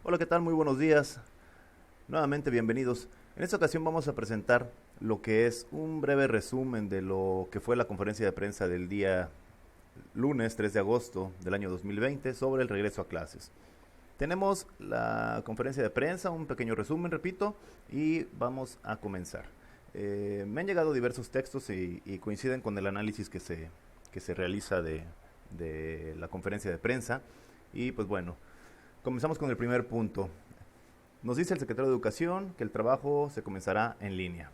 Hola, ¿qué tal? Muy buenos días. Nuevamente bienvenidos. En esta ocasión vamos a presentar lo que es un breve resumen de lo que fue la conferencia de prensa del día lunes 3 de agosto del año 2020 sobre el regreso a clases. Tenemos la conferencia de prensa, un pequeño resumen, repito, y vamos a comenzar. Me han llegado diversos textos y coinciden con el análisis que se realiza de la conferencia de prensa. Y pues bueno, comenzamos con el primer punto. Nos dice el secretario de Educación que el trabajo se comenzará en línea.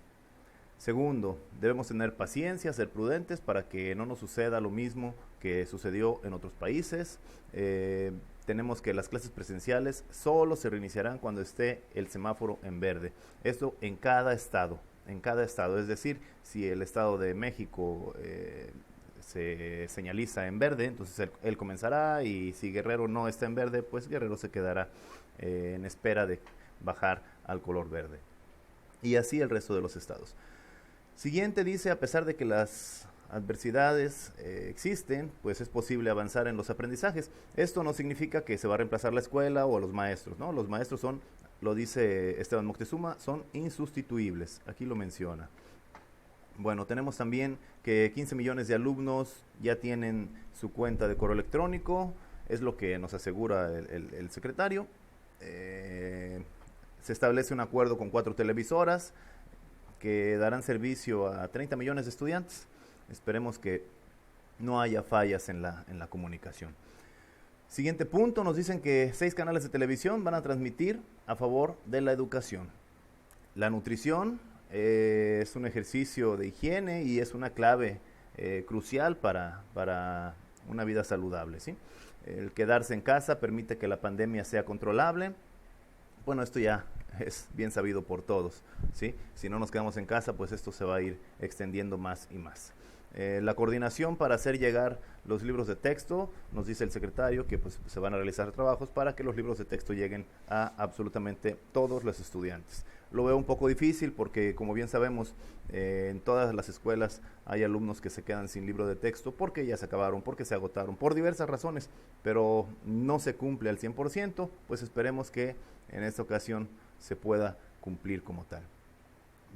Segundo, debemos tener paciencia, ser prudentes para que no nos suceda lo mismo que sucedió en otros países. Tenemos que las clases presenciales solo se reiniciarán cuando esté el semáforo en verde. Esto en cada estado. En cada estado. Es decir, si el estado de México se señaliza en verde, entonces él comenzará, y si Guerrero no está en verde, pues Guerrero se quedará en espera de bajar al color verde. Y así el resto de los estados. Siguiente dice, a pesar de que las adversidades existen, pues es posible avanzar en los aprendizajes. Esto no significa que se va a reemplazar la escuela o a los maestros, ¿no? Los maestros son, lo dice Esteban Moctezuma, son insustituibles. Aquí lo menciona. Bueno, tenemos también que 15 millones de alumnos ya tienen su cuenta de correo electrónico, es lo que nos asegura el secretario. Se establece un acuerdo con 4 televisoras que darán servicio a 30 millones de estudiantes. Esperemos que no haya fallas en la comunicación. Siguiente punto, nos dicen que 6 canales de televisión van a transmitir a favor de la educación. La nutrición es un ejercicio de higiene y es una clave crucial para una vida saludable, ¿sí? El quedarse en casa permite que la pandemia sea controlable. Bueno, esto ya es bien sabido por todos, ¿sí? Si no nos quedamos en casa, pues esto se va a ir extendiendo más y más. La coordinación para hacer llegar los libros de texto, nos dice el secretario que pues se van a realizar trabajos para que los libros de texto lleguen a absolutamente todos los estudiantes. Lo veo un poco difícil porque, como bien sabemos, en todas las escuelas hay alumnos que se quedan sin libro de texto porque ya se acabaron, porque se agotaron, por diversas razones, pero no se cumple al 100%, pues esperemos que en esta ocasión se pueda cumplir como tal.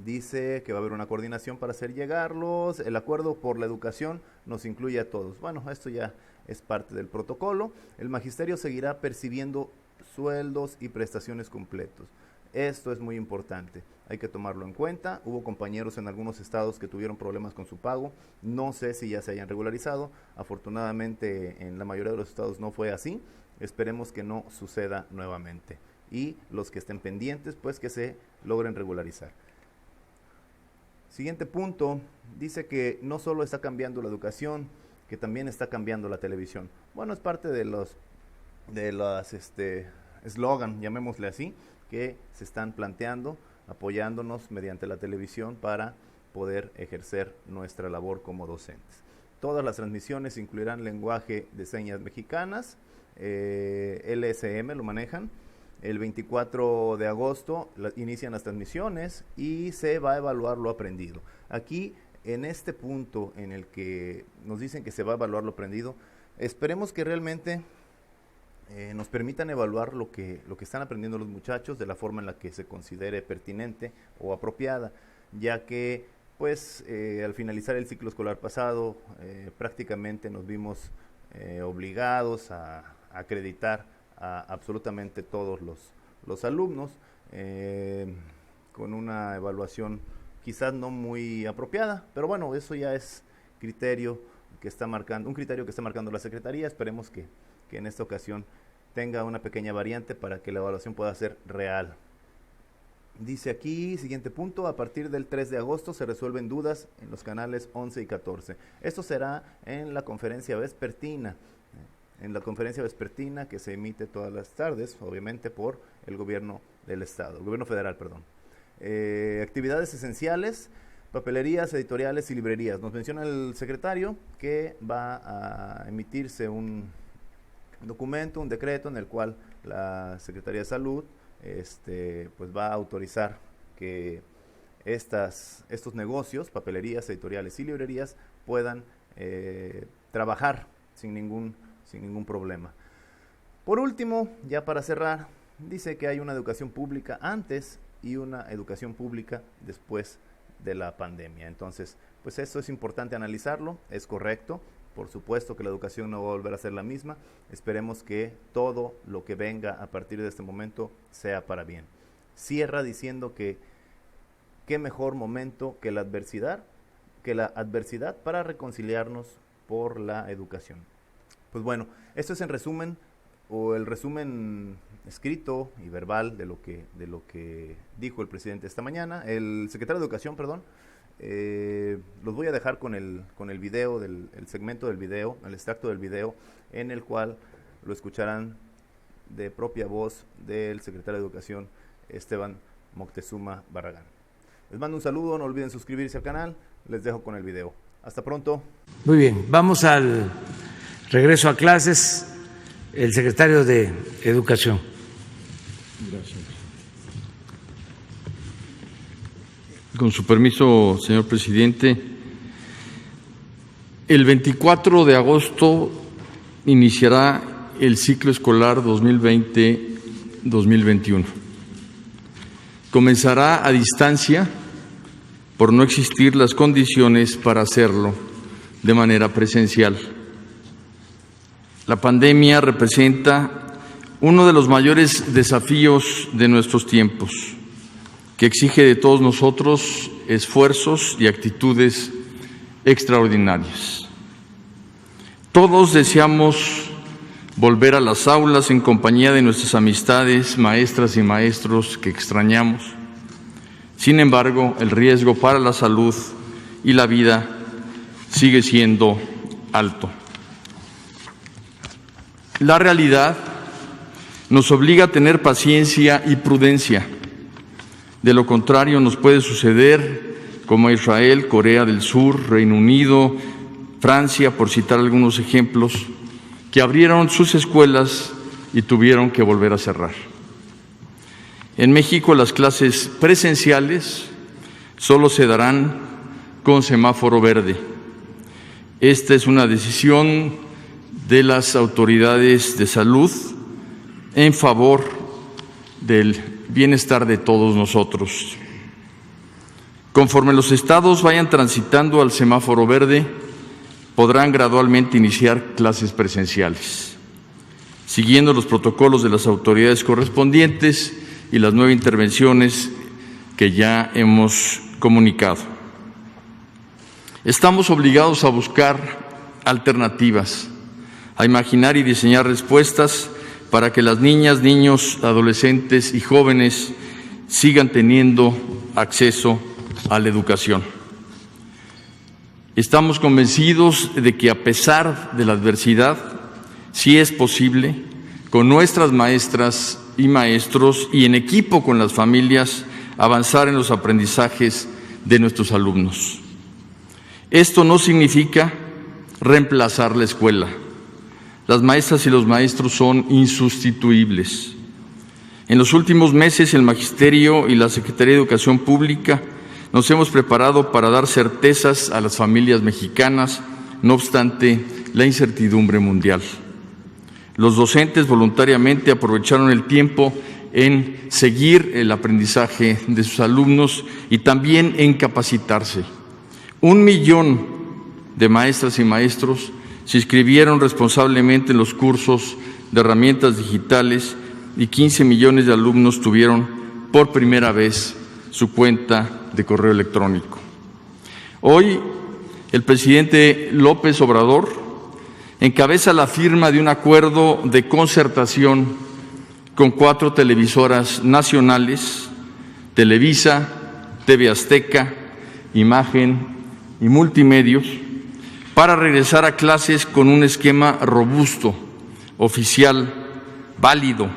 Dice que va a haber una coordinación para hacer llegarlos. El acuerdo por la educación nos incluye a todos. Bueno, esto ya es parte del protocolo. El magisterio seguirá percibiendo sueldos y prestaciones completos. Esto es muy importante, hay que tomarlo en cuenta. Hubo compañeros en algunos estados que tuvieron problemas con su pago. No sé si ya se hayan regularizado. Afortunadamente en la mayoría de los estados no fue así. Esperemos que no suceda nuevamente. Y los que estén pendientes, pues que se logren regularizar. Siguiente punto, dice que no solo está cambiando la educación, que también está cambiando la televisión. Bueno, es parte de los eslogan, llamémosle así, que se están planteando, apoyándonos mediante la televisión para poder ejercer nuestra labor como docentes. Todas las transmisiones incluirán lenguaje de señas mexicanas, LSM lo manejan. El 24 de agosto inician las transmisiones y se va a evaluar lo aprendido. Aquí, en este punto en el que nos dicen que se va a evaluar lo aprendido, esperemos que realmente nos permitan evaluar lo que están aprendiendo los muchachos de la forma en la que se considere pertinente o apropiada, ya que pues al finalizar el ciclo escolar pasado prácticamente nos vimos obligados a acreditar a absolutamente todos los alumnos con una evaluación quizás no muy apropiada, pero bueno, eso ya es criterio que está marcando, un criterio que está marcando la Secretaría. Esperemos que en esta ocasión tenga una pequeña variante para que la evaluación pueda ser real. Dice aquí, siguiente punto, a partir del 3 de agosto se resuelven dudas en los canales 11 y 14. Esto será en la conferencia vespertina. En la conferencia vespertina que se emite todas las tardes, obviamente por el gobierno del estado, el gobierno federal, perdón. Actividades esenciales, papelerías, editoriales y librerías. Nos menciona el secretario que va a emitirse un documento, un decreto en el cual la Secretaría de Salud pues va a autorizar que estos negocios, papelerías, editoriales y librerías puedan trabajar sin ningún problema. Por último, ya para cerrar, dice que hay una educación pública antes y una educación pública después de la pandemia. Entonces, pues eso es importante analizarlo, es correcto. Por supuesto que la educación no va a volver a ser la misma. Esperemos que todo lo que venga a partir de este momento sea para bien. Cierra diciendo que qué mejor momento que la adversidad para reconciliarnos por la educación. Pues bueno, esto es en resumen, o el resumen escrito y verbal de lo que dijo el presidente esta mañana, el secretario de Educación, perdón. Los voy a dejar con el video, el segmento del video, el extracto del video, en el cual lo escucharán de propia voz del secretario de Educación, Esteban Moctezuma Barragán. Les mando un saludo, no olviden suscribirse al canal, les dejo con el video. Hasta pronto. Muy bien, vamos al regreso a clases, el secretario de Educación. Gracias. Con su permiso, señor presidente, el 24 de agosto iniciará el ciclo escolar 2020-2021. Comenzará a distancia por no existir las condiciones para hacerlo de manera presencial. La pandemia representa uno de los mayores desafíos de nuestros tiempos, que exige de todos nosotros esfuerzos y actitudes extraordinarias. Todos deseamos volver a las aulas en compañía de nuestras amistades, maestras y maestros que extrañamos. Sin embargo, el riesgo para la salud y la vida sigue siendo alto. La realidad nos obliga a tener paciencia y prudencia. De lo contrario, nos puede suceder como a Israel, Corea del Sur, Reino Unido, Francia, por citar algunos ejemplos, que abrieron sus escuelas y tuvieron que volver a cerrar. En México, las clases presenciales solo se darán con semáforo verde. Esta es una decisión de las autoridades de salud en favor del bienestar de todos nosotros. Conforme los estados vayan transitando al semáforo verde, podrán gradualmente iniciar clases presenciales, siguiendo los protocolos de las autoridades correspondientes y las 9 intervenciones que ya hemos comunicado. Estamos obligados a buscar alternativas, a imaginar y diseñar respuestas para que las niñas, niños, adolescentes y jóvenes sigan teniendo acceso a la educación. Estamos convencidos de que a pesar de la adversidad, sí es posible, con nuestras maestras y maestros y en equipo con las familias, avanzar en los aprendizajes de nuestros alumnos. Esto no significa reemplazar la escuela. Las maestras y los maestros son insustituibles. En los últimos meses, el Magisterio y la Secretaría de Educación Pública nos hemos preparado para dar certezas a las familias mexicanas, no obstante la incertidumbre mundial. Los docentes voluntariamente aprovecharon el tiempo en seguir el aprendizaje de sus alumnos y también en capacitarse. 1 millón de maestras y maestros se inscribieron responsablemente en los cursos de herramientas digitales y 15 millones de alumnos tuvieron por primera vez su cuenta de correo electrónico. Hoy, el presidente López Obrador encabeza la firma de un acuerdo de concertación con 4 televisoras nacionales, Televisa, TV Azteca, Imagen y Multimedios, para regresar a clases con un esquema robusto, oficial, válido,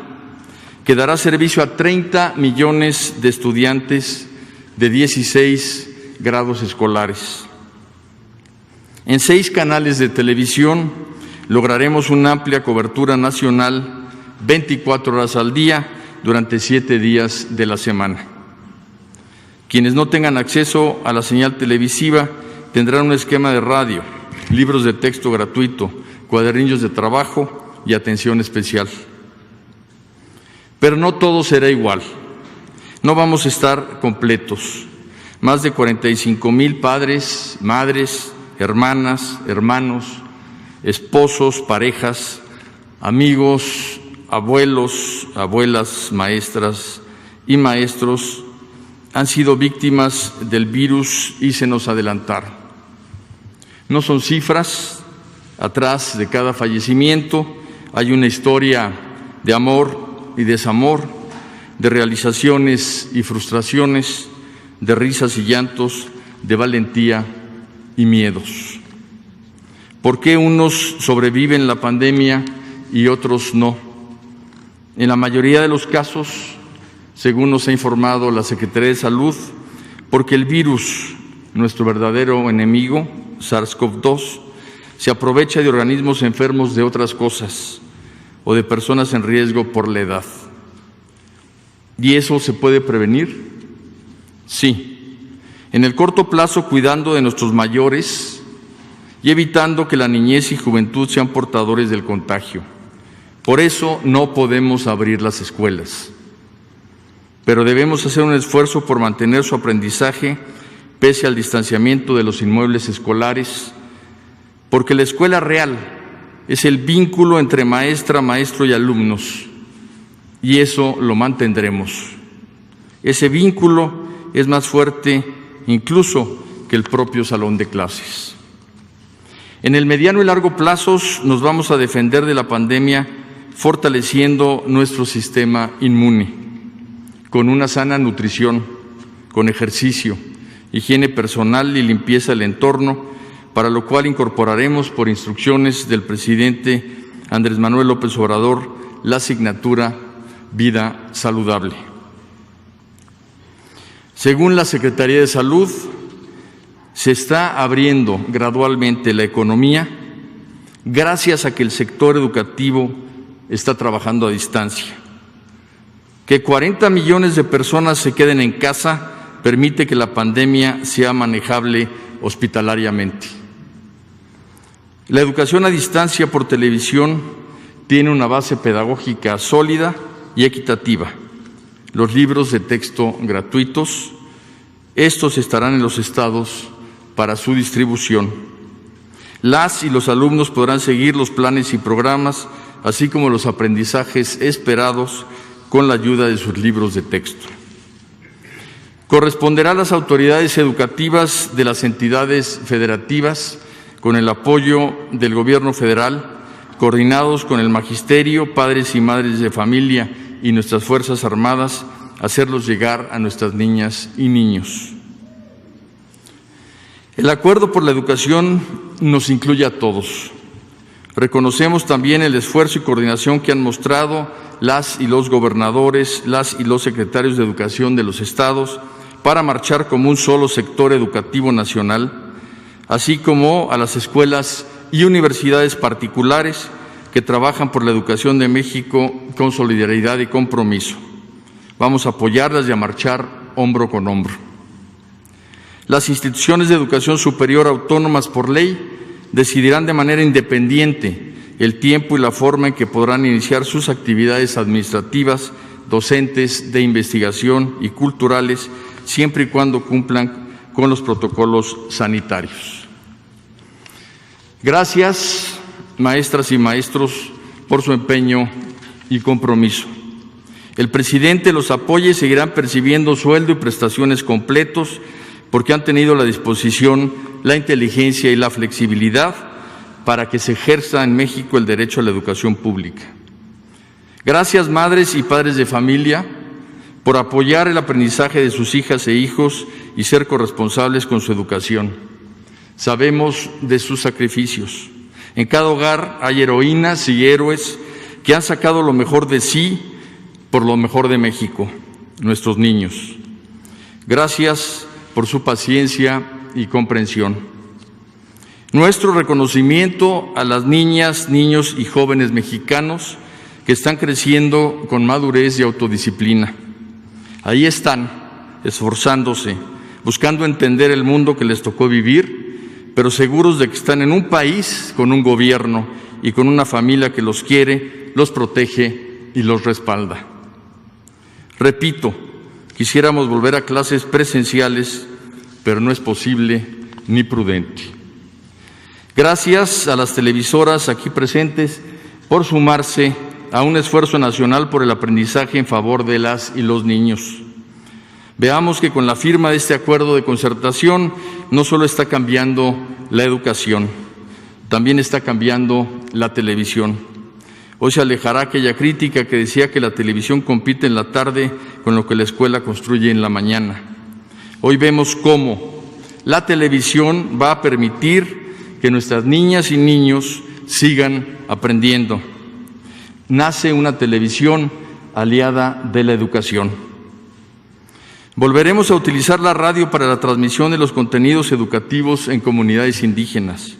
que dará servicio a 30 millones de estudiantes de 16 grados escolares. En 6 canales de televisión lograremos una amplia cobertura nacional 24 horas al día durante 7 días de la semana. Quienes no tengan acceso a la señal televisiva tendrán un esquema de radio, libros de texto gratuito, cuadernillos de trabajo y atención especial. Pero no todo será igual. No vamos a estar completos. Más de 45,000 padres, madres, hermanas, hermanos, esposos, parejas, amigos, abuelos, abuelas, maestras y maestros han sido víctimas del virus y se nos adelantaron. No son cifras, atrás de cada fallecimiento hay una historia de amor y desamor, de realizaciones y frustraciones, de risas y llantos, de valentía y miedos. ¿Por qué unos sobreviven la pandemia y otros no? En la mayoría de los casos, según nos ha informado la Secretaría de Salud, porque el virus, nuestro verdadero enemigo, SARS-CoV-2, se aprovecha de organismos enfermos de otras cosas o de personas en riesgo por la edad. ¿Y eso se puede prevenir? Sí. En el corto plazo, cuidando de nuestros mayores y evitando que la niñez y juventud sean portadores del contagio. Por eso no podemos abrir las escuelas. Pero debemos hacer un esfuerzo por mantener su aprendizaje pese al distanciamiento de los inmuebles escolares, porque la escuela real es el vínculo entre maestra, maestro y alumnos, y eso lo mantendremos. Ese vínculo es más fuerte incluso que el propio salón de clases. En el mediano y largo plazos nos vamos a defender de la pandemia fortaleciendo nuestro sistema inmune, con una sana nutrición, con ejercicio, higiene personal y limpieza del entorno, para lo cual incorporaremos por instrucciones del presidente Andrés Manuel López Obrador la asignatura Vida Saludable. Según la Secretaría de Salud, se está abriendo gradualmente la economía gracias a que el sector educativo está trabajando a distancia. Que 40 millones de personas se queden en casa permite que la pandemia sea manejable hospitalariamente. La educación a distancia por televisión tiene una base pedagógica sólida y equitativa. Los libros de texto gratuitos, estos estarán en los estados para su distribución. Las y los alumnos podrán seguir los planes y programas, así como los aprendizajes esperados con la ayuda de sus libros de texto. Corresponderá a las autoridades educativas de las entidades federativas, con el apoyo del Gobierno federal, coordinados con el magisterio, padres y madres de familia y nuestras Fuerzas Armadas, hacerlos llegar a nuestras niñas y niños. El acuerdo por la educación nos incluye a todos. Reconocemos también el esfuerzo y coordinación que han mostrado las y los gobernadores, las y los secretarios de Educación de los estados para marchar como un solo sector educativo nacional, así como a las escuelas y universidades particulares que trabajan por la educación de México con solidaridad y compromiso. Vamos a apoyarlas y a marchar hombro con hombro. Las instituciones de educación superior autónomas por ley decidirán de manera independiente el tiempo y la forma en que podrán iniciar sus actividades administrativas, docentes, de investigación y culturales, siempre y cuando cumplan con los protocolos sanitarios. Gracias, maestras y maestros, por su empeño y compromiso. El presidente los apoya y seguirán percibiendo sueldo y prestaciones completos porque han tenido la disposición, la inteligencia y la flexibilidad para que se ejerza en México el derecho a la educación pública. Gracias, madres y padres de familia, por apoyar el aprendizaje de sus hijas e hijos y ser corresponsables con su educación. Sabemos de sus sacrificios. En cada hogar hay heroínas y héroes que han sacado lo mejor de sí por lo mejor de México, nuestros niños. Gracias por su paciencia y comprensión. Nuestro reconocimiento a las niñas, niños y jóvenes mexicanos que están creciendo con madurez y autodisciplina. Ahí están, esforzándose, buscando entender el mundo que les tocó vivir, pero seguros de que están en un país con un gobierno y con una familia que los quiere, los protege y los respalda. Repito, quisiéramos volver a clases presenciales, pero no es posible ni prudente. Gracias a las televisoras aquí presentes por sumarse a un esfuerzo nacional por el aprendizaje en favor de las y los niños. Veamos que con la firma de este acuerdo de concertación no solo está cambiando la educación, también está cambiando la televisión. Hoy se alejará aquella crítica que decía que la televisión compite en la tarde con lo que la escuela construye en la mañana. Hoy vemos cómo la televisión va a permitir que nuestras niñas y niños sigan aprendiendo. Nace una televisión aliada de la educación. Volveremos a utilizar la radio para la transmisión de los contenidos educativos en comunidades indígenas.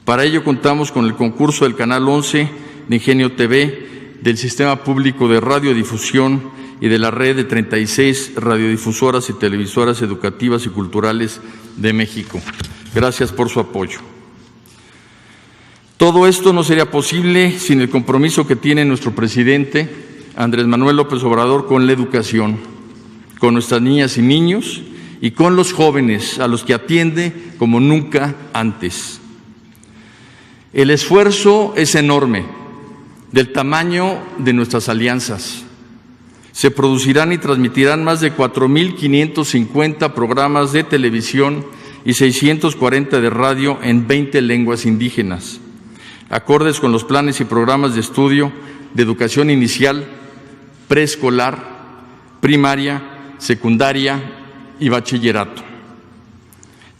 Para ello contamos con el concurso del Canal 11 de Ingenio TV, del Sistema Público de Radiodifusión y de la red de 36 radiodifusoras y televisoras educativas y culturales de México. Gracias por su apoyo. Todo esto no sería posible sin el compromiso que tiene nuestro presidente, Andrés Manuel López Obrador, con la educación, con nuestras niñas y niños y con los jóvenes, a los que atiende como nunca antes. El esfuerzo es enorme, del tamaño de nuestras alianzas. Se producirán y transmitirán más de 4.550 programas de televisión y 640 de radio en 20 lenguas indígenas, acordes con los planes y programas de estudio de educación inicial, preescolar, primaria, secundaria y bachillerato.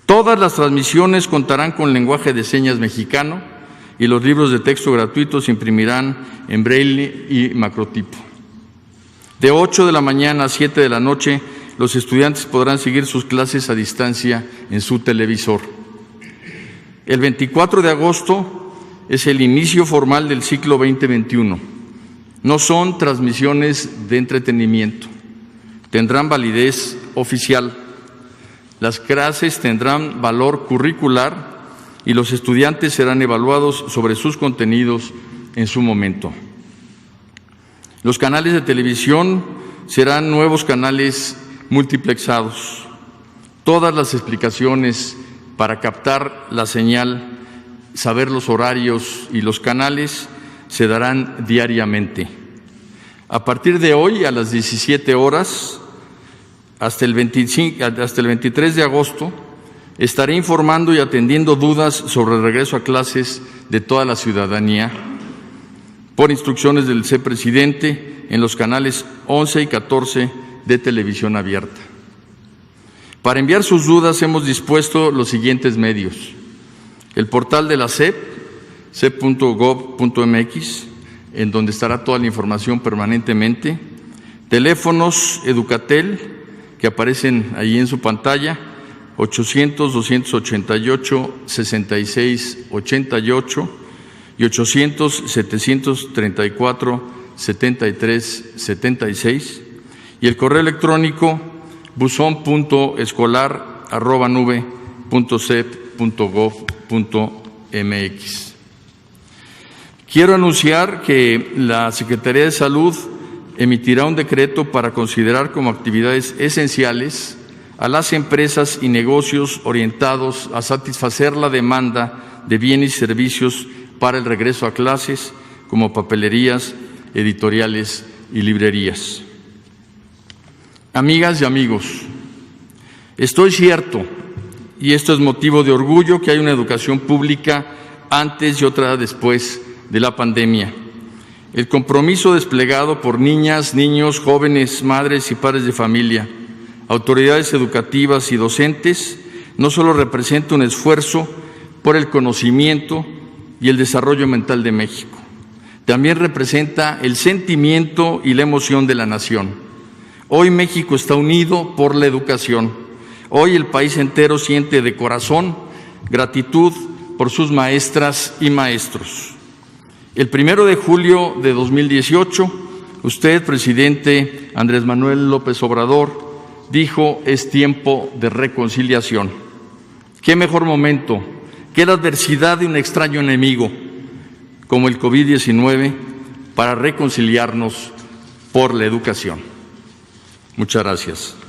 Todas las transmisiones contarán con lenguaje de señas mexicano y los libros de texto gratuitos se imprimirán en braille y macrotipo. De 8 de la mañana a 7 de la noche, los estudiantes podrán seguir sus clases a distancia en su televisor. El 24 de agosto es el inicio formal del ciclo 2021. No son transmisiones de entretenimiento. Tendrán validez oficial. Las clases tendrán valor curricular y los estudiantes serán evaluados sobre sus contenidos en su momento. Los canales de televisión serán nuevos canales multiplexados. Todas las explicaciones para captar la señal, saber los horarios y los canales se darán diariamente. A partir de hoy, a las 17 horas, hasta el 23 de agosto, estaré informando y atendiendo dudas sobre el regreso a clases de toda la ciudadanía por instrucciones del presidente en los canales 11 y 14 de televisión abierta. Para enviar sus dudas hemos dispuesto los siguientes medios: el portal de la SEP, sep.gov.mx, en donde estará toda la información permanentemente, teléfonos Educatel, que aparecen ahí en su pantalla, 800-288-6688 y 800-734-7376, y el correo electrónico buzon.escolar@nube.sep.gov.mx. Quiero anunciar que la Secretaría de Salud emitirá un decreto para considerar como actividades esenciales a las empresas y negocios orientados a satisfacer la demanda de bienes y servicios para el regreso a clases, como papelerías, editoriales y librerías. Amigas y amigos, estoy cierto, y esto es motivo de orgullo, que hay una educación pública antes y otra después de la pandemia. El compromiso desplegado por niñas, niños, jóvenes, madres y padres de familia, autoridades educativas y docentes, no solo representa un esfuerzo por el conocimiento y el desarrollo mental de México, también representa el sentimiento y la emoción de la nación. Hoy México está unido por la educación. Hoy el país entero siente de corazón gratitud por sus maestras y maestros. El 1 de julio de 2018, usted, presidente Andrés Manuel López Obrador, dijo: es tiempo de reconciliación. ¿Qué mejor momento que la adversidad de un extraño enemigo como el COVID-19 para reconciliarnos por la educación? Muchas gracias.